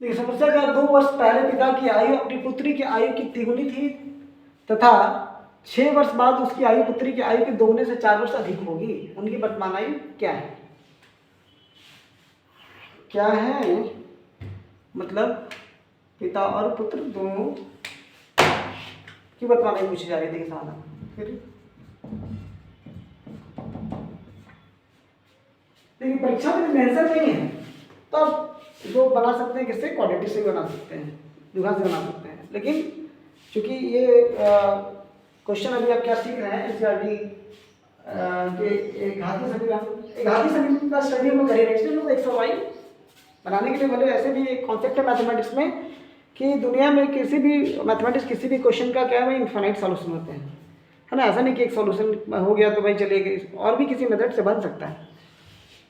देखिए समस्या क्या, 2 वर्ष पहले पिता की आयु अपनी पुत्री की आयु की तिगुनी थी तथा 6 वर्ष बाद उसकी आयु पुत्री की आयु के दोगुने से 4 वर्ष अधिक होगी। उनकी वर्तमान आयु क्या है? क्या है मतलब पिता और पुत्र दोनों की वर्तमान आयु पूछी जा रही है। देखिए समाधान फिर देखिए परीक्षा में आंसर नहीं है तो आप जो बना सकते हैं किससे, क्वाड्रेटिक से बना सकते हैं, दुगना से बना सकते हैं। लेकिन चूंकि ये क्वेश्चन अभी आप क्या सीख रहे हैं एनसीईआरटी के घातीय समीकरण का स्टडी हम करें नेक्स्ट टाइम। तो एक्स और वाई बनाने के लिए बोले, ऐसे भी एक कॉन्सेप्ट है मैथमेटिक्स में कि दुनिया में किसी भी मैथमेटिक्स किसी भी क्वेश्चन का क्या है, इनफाइनाइट सॉल्यूशन होते हैं, है ना। ऐसा नहीं कि एक सॉल्यूशन हो गया तो भाई चलिए, और भी किसी मेथड से बन सकता है।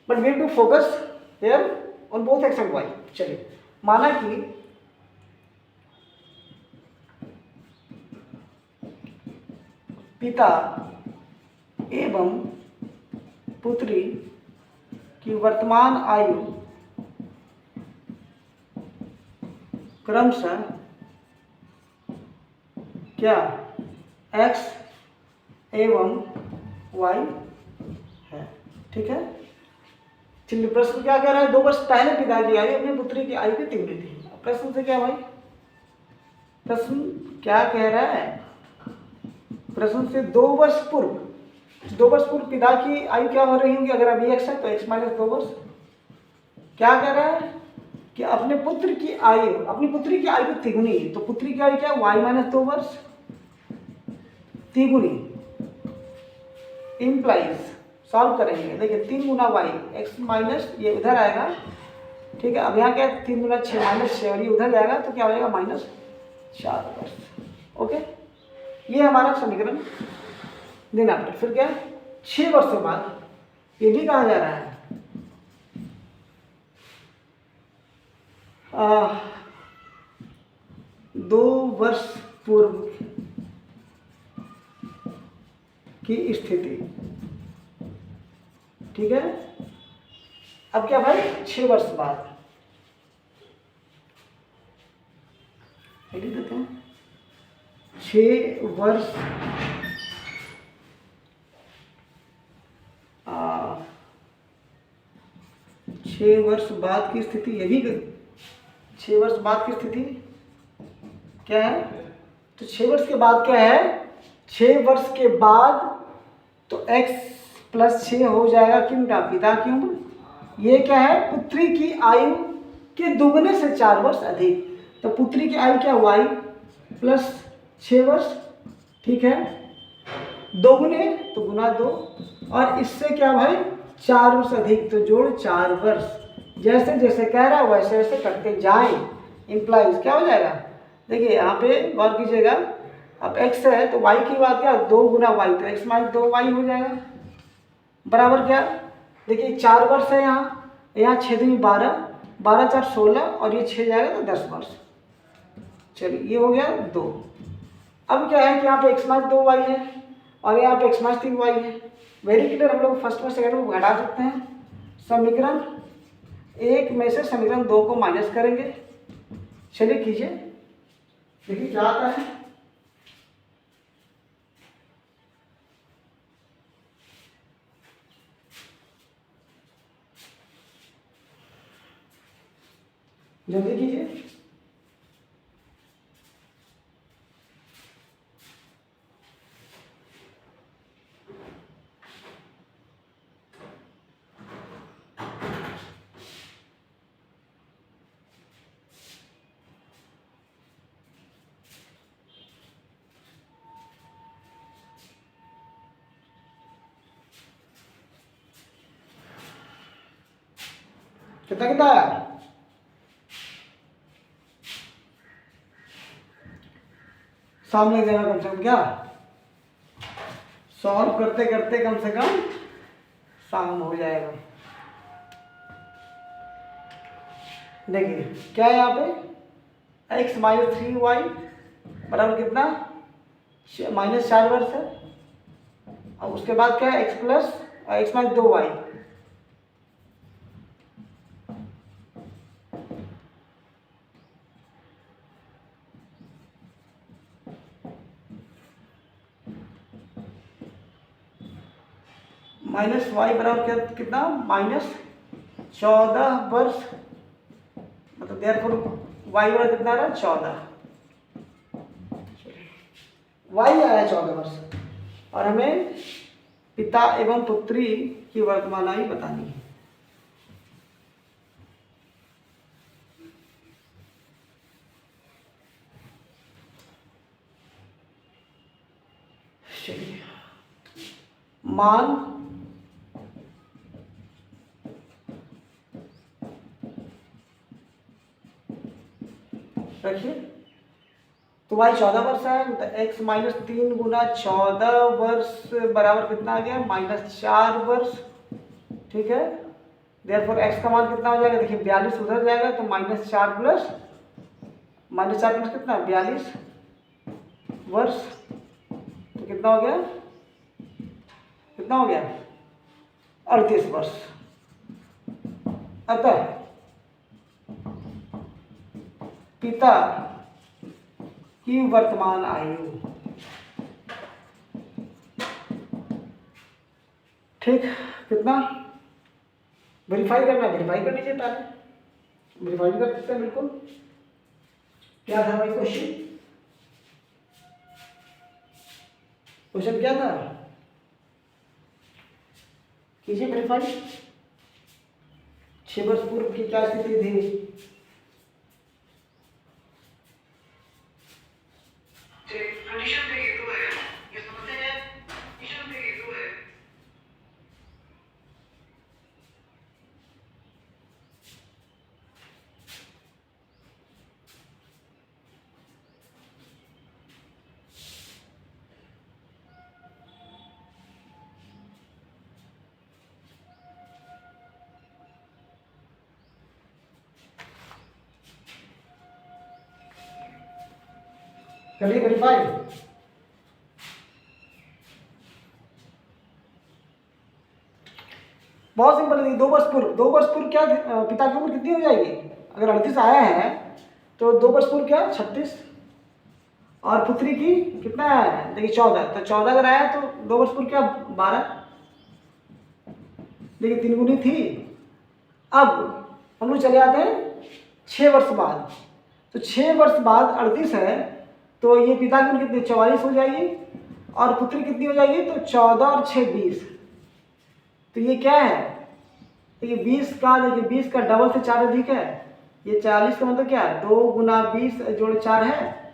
But we have to focus here on both X and Y. चलिए माना कि पिता एवं पुत्री की वर्तमान आयु क्रमशः क्या x एवं y है। ठीक है, चलिए प्रश्न क्या कह रहा है, 2 वर्ष पहले पिता की आयु अपनी पुत्री की आयु की तिगुनी थी। प्रश्न से क्या भाई, प्रश्न क्या कह रहा है, प्रश्न से 2 वर्ष पूर्व, 2 वर्ष पूर्व पिता की आयु क्या हो रही होगी, अगर अभी x है तो x माइनस 2 वर्ष। क्या कह रहा है कि अपने पुत्र की आयु, अपनी पुत्री की आयु तिगुनी, तो पुत्री की आयु क्या, y माइनस 2 वर्ष तिगुनी इम्प्लाइज, सॉल्व करेंगे। देखिए 3 गुना वाई, एक्स माइनस ये उधर आएगा, ठीक है। अब यहाँ क्या है, 3 गुना 6 माइनस 6 और ये उधर जाएगा तो क्या हो जाएगा माइनस 4 वर्ष। ओके, ये हमारा समीकरण देना पड़ेगा। फिर क्या 6 वर्षों बाद ये भी कहा जा रहा है 2 वर्ष पूर्व की स्थिति। ठीक है, अब क्या भाई 6 वर्ष बाद लिख देते हैं, 6 वर्ष 6 वर्ष बाद की स्थिति, ये भी 6 वर्ष बाद की स्थिति क्या है, तो 6 वर्ष के बाद क्या है, 6 वर्ष के बाद तो x प्लस 6 हो जाएगा किनका, पिता की उम्र। ये क्या है, पुत्री की आयु के दुगने से 4 वर्ष अधिक, तो पुत्री की आयु क्या y प्लस 6 वर्ष। ठीक है, दोगुने तो गुना 2 और इससे क्या भाई 4 वर्ष अधिक, तो जोड़ 4 वर्ष। जैसे जैसे कह रहा है वैसे वैसे करते जाएं, इम्प्लाइज क्या हो जाएगा। देखिए यहाँ पे गौर कीजिएगा, अब x है तो y की बात क्या, 2 गुना वाई, तो x माइनस 2 वाई हो जाएगा बराबर क्या, देखिए 4 वर्ष है यहाँ, यहाँ 6 दूनी 12, 12 4 16 और ये 6 जाएगा तो 10 वर्ष। चलिए ये हो गया 2। अब क्या है कि यहाँ पे x माइनस 2 वाई है और यहाँ पे x माइनस 3 वाई है। वेरी क्लियर, हम लोग फर्स्ट में सेकंड को घटा सकते हैं। समीकरण 1 में से समीकरण 2 को माइनस करेंगे। चलिए कीजिए, देखिए क्या आता है, जल्दी कीजिए। कितना कितना आया, सामने देना कम से कम, क्या सॉल्व करते करते कम से कम शाम हो जाएगा। देखिए क्या है यहाँ पे, x माइनस 3 वाई बराबर कितना, माइनस 4 वर्ष है। और उसके बाद क्या है, x plus x minus 2 Y, minus Y बराबर क्या, कितना, -14 वर्ष, मतलब देयरफॉर वाई बराबर कितना आ रहा है, 14, वाई आया 14 वर्ष, और हमें पिता एवं पुत्री की वर्तमान आयु बतानी है। चलिए, मान रखिए, तो वाई 14 वर्ष है, तो x -3 गुना 14 वर्ष बराबर कितना आ गया, -4 वर्ष, ठीक है। देयरफॉर x का मान कितना हो जाएगा, देखिए 42 उधर जाएगा, तो -4 प्लस कितना, 42 वर्ष, तो कितना हो गया, 38 वर्ष। अतः पिता की वर्तमान आयु, ठीक, कितना, वेरीफाई करना, वेरीफाई कर लीजिए, पहले वेरीफाई कर सकते हैं बिल्कुल। क्या था भाई क्वेश्चन, क्या था, कीजिए वेरीफाई। 6 वर्ष पूर्व की क्या स्थिति थी, चलिए वेरीफाई। बहुत सिंपल है, 2 वर्ष पूर्व क्या पिता की उम्र कितनी हो जाएगी, अगर 38 आया है तो 2 वर्ष पूर्व क्या 36, और पुत्री की कितना है, देखिए 14, तो 14 अगर आया तो 2 वर्ष पूर्व क्या 12, देखिए 3 गुनी थी। अब हम लोग चले आते हैं 6 वर्ष बाद, तो 6 वर्ष बाद 38 है, तो ये पिता की उम्र कितनी 44 हो जाएगी, और पुत्री कितनी हो जाएगी, तो 14 और 6 20, तो ये क्या है, देखिए 20 का, देखिए 20 का डबल से 4 अधिक है, ये 40 का मतलब क्या है, 2 गुना 20 जोड़ 4 है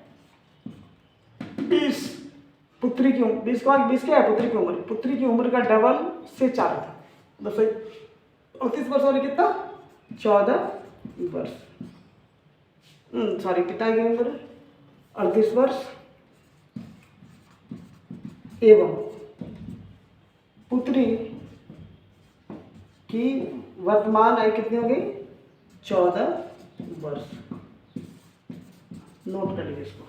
20, पुत्री की उम्र 20 का 20 क्या है, पुत्री की उम्र का डबल से 4 था, बस 38 वर्ष वाले कितना 14 वर्ष, सॉरी, पिता की उम्र 38 वर्ष एवं पुत्री की वर्तमान आयु कितनी हो गई 14 वर्ष, नोट कर लीजिए इसको।